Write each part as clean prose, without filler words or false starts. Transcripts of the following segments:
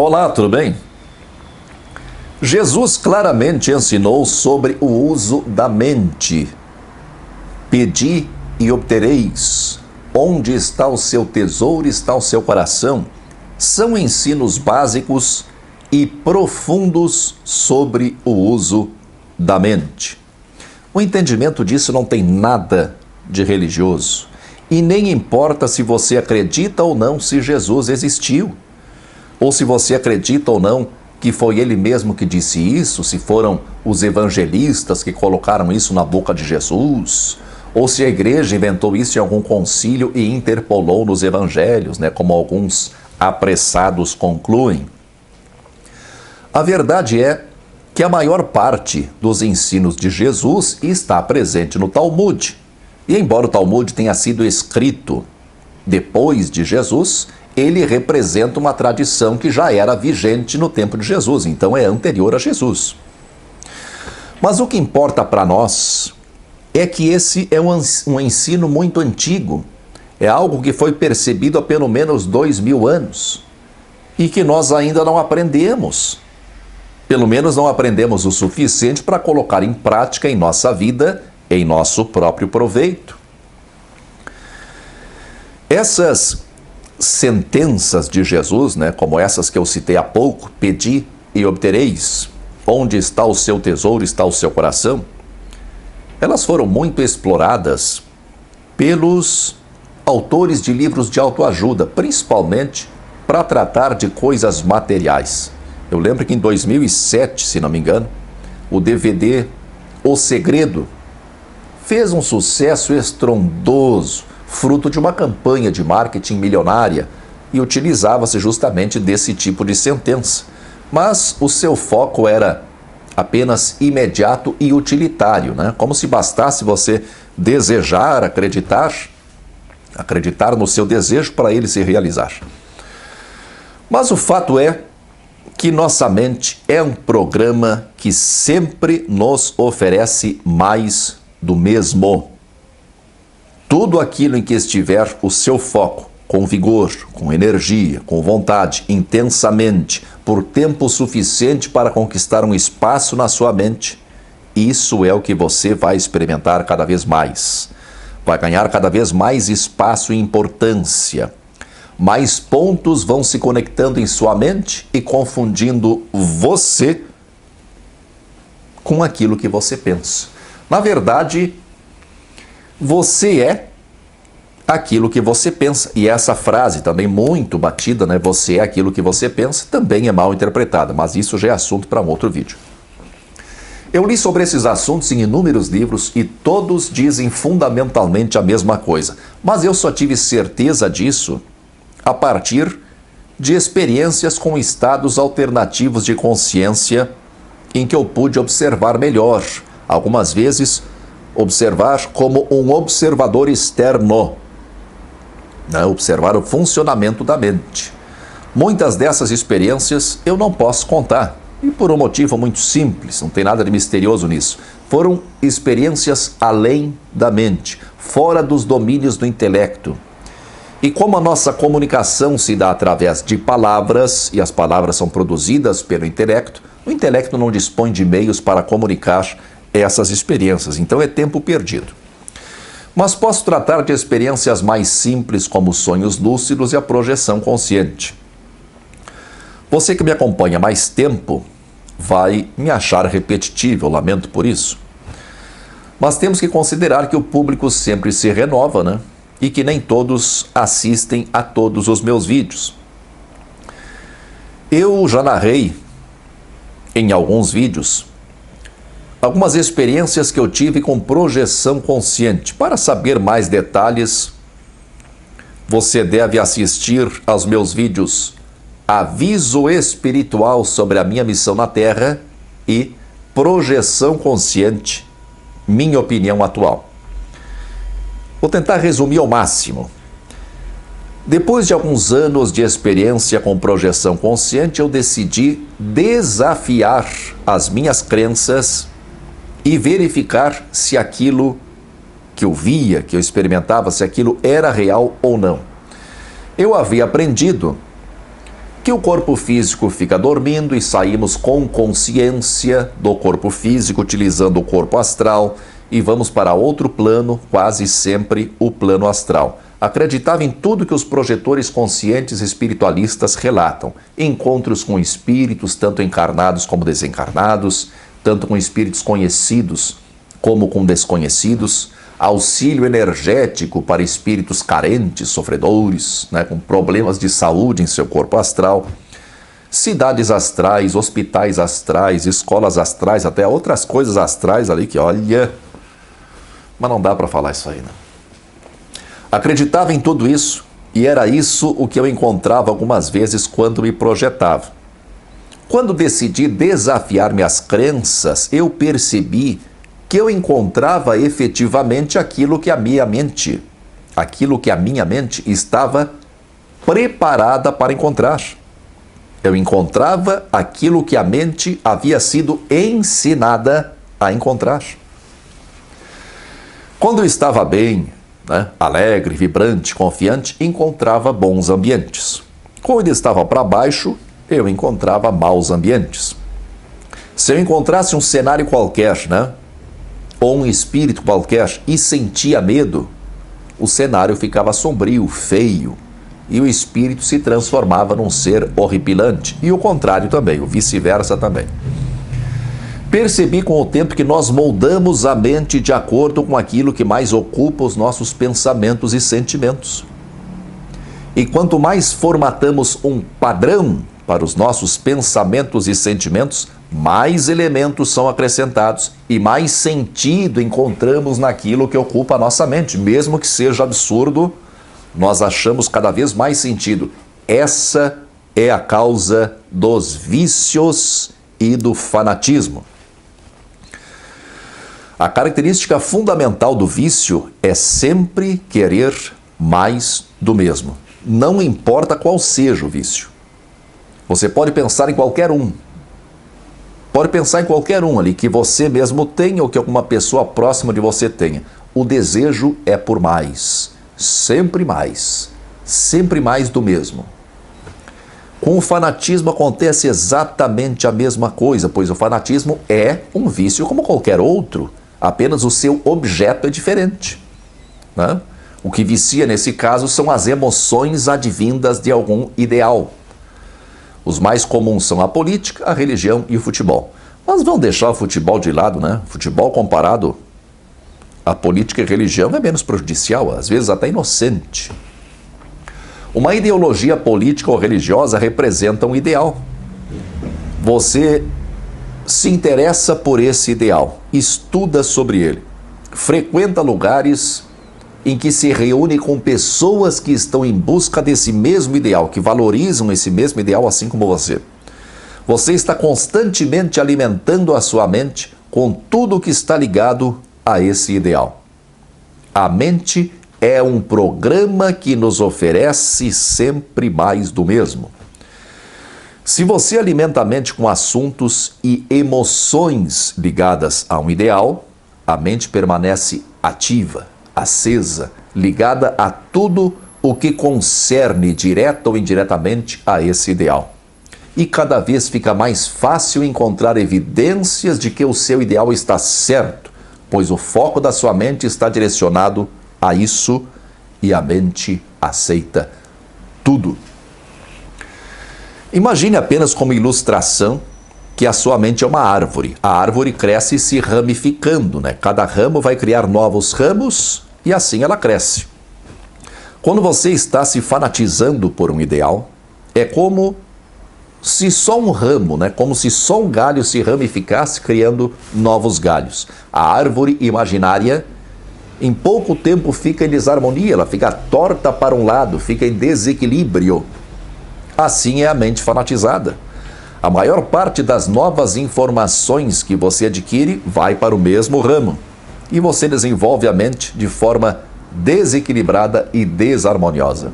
Olá, tudo bem? Jesus claramente ensinou sobre o uso da mente. Pedi e obtereis. Onde está o seu tesouro, está o seu coração. São ensinos básicos e profundos sobre o uso da mente. O entendimento disso não tem nada de religioso. E nem importa se você acredita ou não se Jesus existiu. Ou se você acredita ou não que foi ele mesmo que disse isso, se foram os evangelistas que colocaram isso na boca de Jesus, ou se a igreja inventou isso em algum concílio e interpolou nos evangelhos, como alguns apressados concluem. A verdade é que a maior parte dos ensinos de Jesus está presente no Talmud. E embora o Talmud tenha sido escrito depois de Jesus, ele representa uma tradição que já era vigente no tempo de Jesus, então é anterior a Jesus. Mas o que importa para nós é que esse é um ensino muito antigo, é algo que foi percebido há pelo menos 2000 anos e que nós ainda não aprendemos. Pelo menos não aprendemos o suficiente para colocar em prática em nossa vida, em nosso próprio proveito. Essas sentenças de Jesus, como essas que eu citei há pouco, pedi e obtereis, onde está o seu tesouro, está o seu coração, elas foram muito exploradas pelos autores de livros de autoajuda, principalmente para tratar de coisas materiais. Eu lembro que em 2007, se não me engano, o DVD O Segredo fez um sucesso estrondoso, fruto de uma campanha de marketing milionária, e utilizava-se justamente desse tipo de sentença. Mas o seu foco era apenas imediato e utilitário, como se bastasse você desejar, acreditar no seu desejo para ele se realizar. Mas o fato é que nossa mente é um programa que sempre nos oferece mais do mesmo. Tudo aquilo em que estiver o seu foco, com vigor, com energia, com vontade, intensamente, por tempo suficiente para conquistar um espaço na sua mente, isso é o que você vai experimentar cada vez mais. Vai ganhar cada vez mais espaço e importância. Mais pontos vão se conectando em sua mente e confundindo você com aquilo que você pensa. Na verdade, você é aquilo que você pensa. E essa frase também muito batida, você é aquilo que você pensa, também é mal interpretada, mas isso já é assunto para um outro vídeo. Eu li sobre esses assuntos em inúmeros livros e todos dizem fundamentalmente a mesma coisa, mas eu só tive certeza disso a partir de experiências com estados alternativos de consciência em que eu pude observar melhor, algumas vezes observar como um observador externo, observar o funcionamento da mente. Muitas dessas experiências eu não posso contar, e por um motivo muito simples, não tem nada de misterioso nisso. Foram experiências além da mente, fora dos domínios do intelecto. E como a nossa comunicação se dá através de palavras, e as palavras são produzidas pelo intelecto, o intelecto não dispõe de meios para comunicar essas experiências, então é tempo perdido. Mas posso tratar de experiências mais simples, como sonhos lúcidos e a projeção consciente. Você que me acompanha há mais tempo vai me achar repetitivo, eu lamento por isso. Mas temos que considerar que o público sempre se renova, e que nem todos assistem a todos os meus vídeos. Eu já narrei em alguns vídeos algumas experiências que eu tive com projeção consciente. Para saber mais detalhes, você deve assistir aos meus vídeos Aviso Espiritual sobre a minha missão na Terra e Projeção Consciente, minha opinião atual. Vou tentar resumir ao máximo. Depois de alguns anos de experiência com projeção consciente, eu decidi desafiar as minhas crenças e verificar se aquilo que eu via, que eu experimentava, se aquilo era real ou não. Eu havia aprendido que o corpo físico fica dormindo e saímos com consciência do corpo físico, utilizando o corpo astral, e vamos para outro plano, quase sempre o plano astral. Acreditava em tudo que os projetores conscientes espiritualistas relatam. Encontros com espíritos, tanto encarnados como desencarnados, tanto com espíritos conhecidos como com desconhecidos, auxílio energético para espíritos carentes, sofredores, com problemas de saúde em seu corpo astral, cidades astrais, hospitais astrais, escolas astrais, até outras coisas astrais ali que, olha, mas não dá para falar isso aí, né? Acreditava em tudo isso e era isso o que eu encontrava algumas vezes quando me projetava. Quando decidi desafiar minhas crenças, eu percebi que eu encontrava efetivamente aquilo que a minha mente estava preparada para encontrar. Eu encontrava aquilo que a mente havia sido ensinada a encontrar. Quando eu estava bem, alegre, vibrante, confiante, encontrava bons ambientes. Quando eu estava para baixo, eu encontrava maus ambientes. Se eu encontrasse um cenário qualquer, ou um espírito qualquer e sentia medo, o cenário ficava sombrio, feio, e o espírito se transformava num ser horripilante. E o contrário também, o vice-versa também. Percebi com o tempo que nós moldamos a mente de acordo com aquilo que mais ocupa os nossos pensamentos e sentimentos. E quanto mais formatamos um padrão para os nossos pensamentos e sentimentos, mais elementos são acrescentados e mais sentido encontramos naquilo que ocupa a nossa mente. Mesmo que seja absurdo, nós achamos cada vez mais sentido. Essa é a causa dos vícios e do fanatismo. A característica fundamental do vício é sempre querer mais do mesmo. Não importa qual seja o vício. Você pode pensar em qualquer um. Pode pensar em qualquer um ali que você mesmo tenha ou que alguma pessoa próxima de você tenha. O desejo é por mais. Sempre mais do mesmo. Com o fanatismo acontece exatamente a mesma coisa, pois o fanatismo é um vício como qualquer outro. Apenas o seu objeto é diferente. O que vicia nesse caso são as emoções advindas de algum ideal. Os mais comuns são a política, a religião e o futebol. Mas vamos deixar o futebol de lado, Futebol comparado à política e religião é menos prejudicial, às vezes até inocente. Uma ideologia política ou religiosa representa um ideal. Você se interessa por esse ideal, estuda sobre ele, frequenta lugares em que se reúne com pessoas que estão em busca desse mesmo ideal, que valorizam esse mesmo ideal assim como você. Você está constantemente alimentando a sua mente com tudo que está ligado a esse ideal. A mente é um programa que nos oferece sempre mais do mesmo. Se você alimenta a mente com assuntos e emoções ligadas a um ideal, a mente permanece ativa, acesa, ligada a tudo o que concerne direta ou indiretamente a esse ideal. E cada vez fica mais fácil encontrar evidências de que o seu ideal está certo, pois o foco da sua mente está direcionado a isso e a mente aceita tudo. Imagine apenas como ilustração que a sua mente é uma árvore. A árvore cresce se ramificando, Cada ramo vai criar novos ramos e assim ela cresce. Quando você está se fanatizando por um ideal, é como se só um ramo, como se só um galho se ramificasse criando novos galhos. A árvore imaginária, em pouco tempo, fica em desarmonia, ela fica torta para um lado, fica em desequilíbrio. Assim é a mente fanatizada. A maior parte das novas informações que você adquire vai para o mesmo ramo. E você desenvolve a mente de forma desequilibrada e desarmoniosa.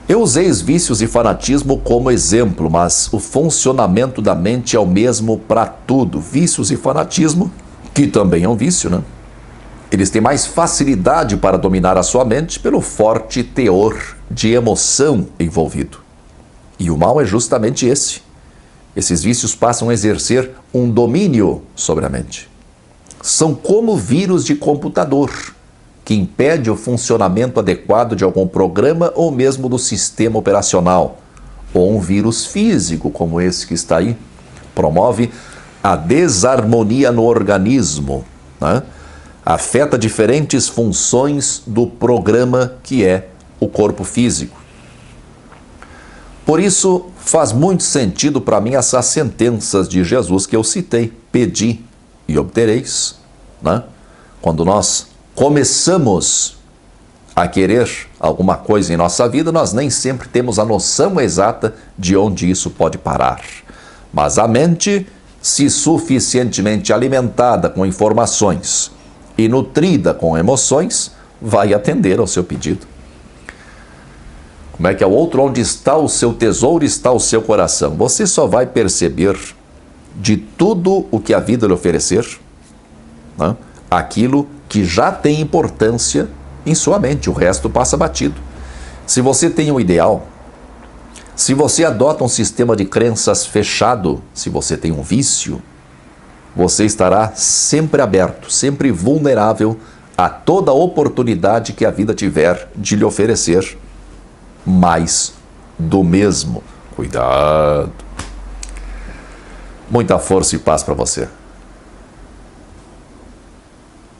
Eu usei os vícios e fanatismo como exemplo, mas o funcionamento da mente é o mesmo para tudo. Vícios e fanatismo, que também é um vício, Eles têm mais facilidade para dominar a sua mente pelo forte teor de emoção envolvido. E o mal é justamente esse. Esses vícios passam a exercer um domínio sobre a mente. São como vírus de computador, que impede o funcionamento adequado de algum programa ou mesmo do sistema operacional. Ou um vírus físico, como esse que está aí, promove a desarmonia no organismo, né? Afeta diferentes funções do programa que é o corpo físico. Por isso, faz muito sentido para mim essas sentenças de Jesus que eu citei: pedi e obtereis, né? Quando nós começamos a querer alguma coisa em nossa vida, nós nem sempre temos a noção exata de onde isso pode parar. Mas a mente, se suficientemente alimentada com informações e nutrida com emoções, vai atender ao seu pedido. Como é que é o outro? Onde está o seu tesouro, está o seu coração. Você só vai perceber de tudo o que a vida lhe oferecer, né, aquilo que já tem importância em sua mente, o resto passa batido. Se você tem um ideal, se você adota um sistema de crenças fechado, se você tem um vício, você estará sempre aberto, sempre vulnerável a toda oportunidade que a vida tiver de lhe oferecer mais do mesmo. Cuidado. Muita força e paz para você.